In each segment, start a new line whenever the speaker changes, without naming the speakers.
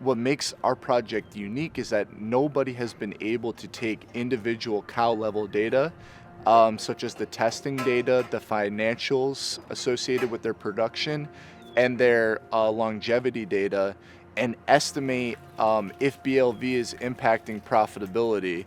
what makes our project unique is that nobody has been able to take individual cow level data, such as the testing data, the financials associated with their production, and their longevity data, and estimate if BLV is impacting profitability.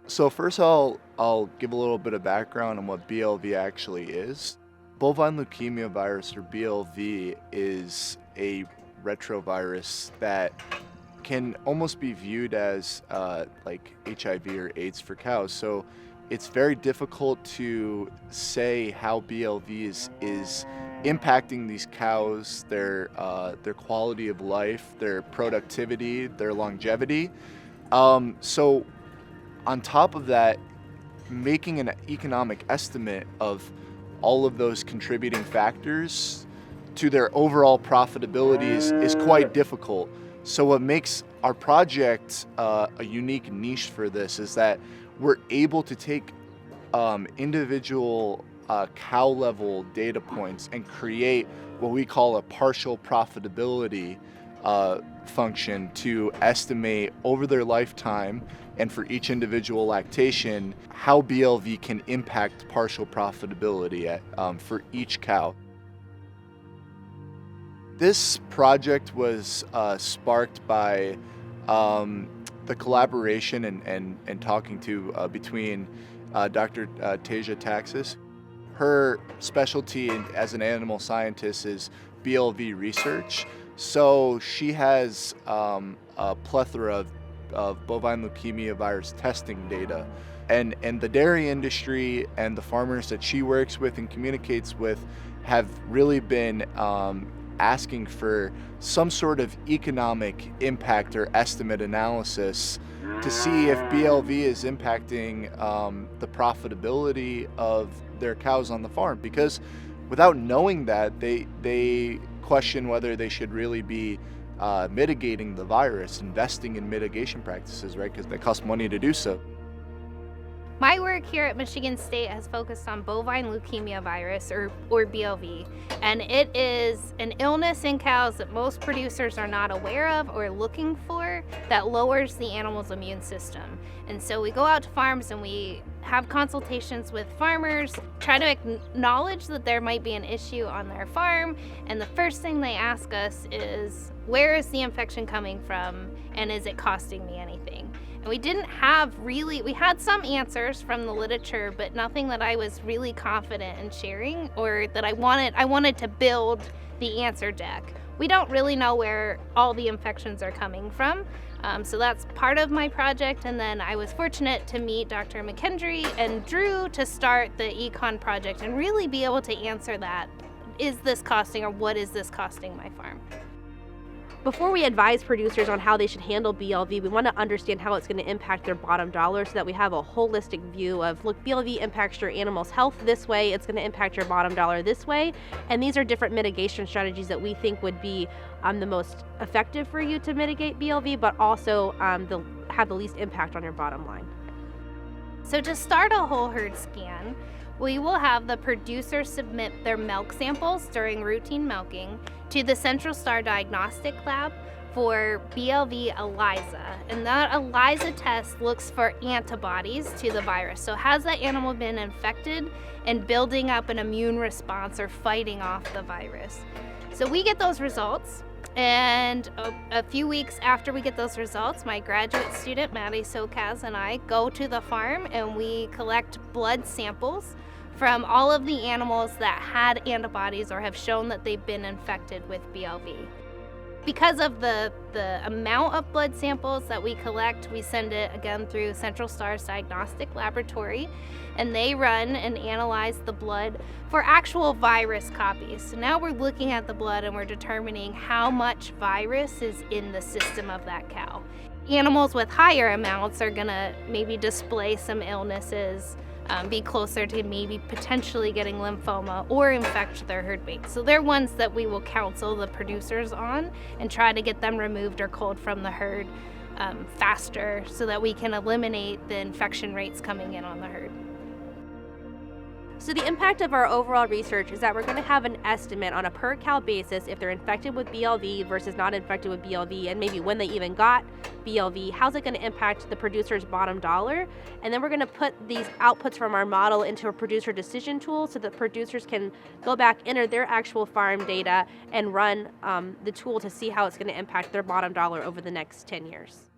So first I'll give a little bit of background on what BLV actually is. Bovine leukemia virus, or BLV, is a retrovirus that can almost be viewed as like HIV or AIDS for cows. So it's very difficult to say how BLV is impacting these cows, their quality of life, their productivity, their longevity. So on top of that, making an economic estimate of all of those contributing factors to their overall profitability is quite difficult. So what makes our project a unique niche for this is that we're able to take individual cow level data points and create what we call a partial profitability function to estimate over their lifetime and for each individual lactation how BLV can impact partial profitability for each cow. This project was sparked by the collaboration and talking to between Dr. Tasia Taxis. Her specialty as an animal scientist is BLV research. So she has a plethora of bovine leukemia virus testing data. And the dairy industry and the farmers that she works with and communicates with have really been asking for some sort of economic impact or estimate analysis to see if BLV is impacting the profitability of their cows on the farm. Because without knowing that, they question whether they should really be mitigating the virus, investing in mitigation practices, right? Because they cost money to do so.
My work here at Michigan State has focused on bovine leukemia virus, or BLV, and it is an illness in cows that most producers are not aware of or looking for that lowers the animal's immune system. And so we go out to farms and we have consultations with farmers, try to acknowledge that there might be an issue on their farm, and the first thing they ask us is, where is the infection coming from, and is it costing me anything? And we had some answers from the literature, but nothing that I was really confident in sharing, or that I wanted to build the answer deck. We don't really know where all the infections are coming from. So that's part of my project. And then I was fortunate to meet Dr. McKendry and Drew to start the Econ project and really be able to answer that. Is this costing, or what is this costing my farm?
Before we advise producers on how they should handle BLV, we want to understand how it's going to impact their bottom dollar so that we have a holistic view of, look, BLV impacts your animal's health this way, it's going to impact your bottom dollar this way, and these are different mitigation strategies that we think would be the most effective for you to mitigate BLV, but also have the least impact on your bottom line.
So to start a whole herd scan, we will have the producer submit their milk samples during routine milking to the Central Star Diagnostic Lab for BLV ELISA. And that ELISA test looks for antibodies to the virus. So has that animal been infected and building up an immune response or fighting off the virus? So we get those results, and a few weeks after we get those results, my graduate student, Maddie Sokaz, and I go to the farm and we collect blood samples from all of the animals that had antibodies or have shown that they've been infected with BLV. Because of the amount of blood samples that we collect, we send it again through Central Star's Diagnostic Laboratory, and they run and analyze the blood for actual virus copies. So now we're looking at the blood and we're determining how much virus is in the system of that cow. Animals with higher amounts are gonna maybe display some illnesses, be closer to maybe potentially getting lymphoma or infect their herd mates. So they're ones that we will counsel the producers on and try to get them removed or culled from the herd faster so that we can eliminate the infection rates coming in on the herd.
So the impact of our overall research is that we're going to have an estimate on a per cow basis if they're infected with BLV versus not infected with BLV, and maybe when they even got BLV, how's it going to impact the producer's bottom dollar? And then we're going to put these outputs from our model into a producer decision tool so that producers can go back, enter their actual farm data, and run the tool to see how it's going to impact their bottom dollar over the next 10 years.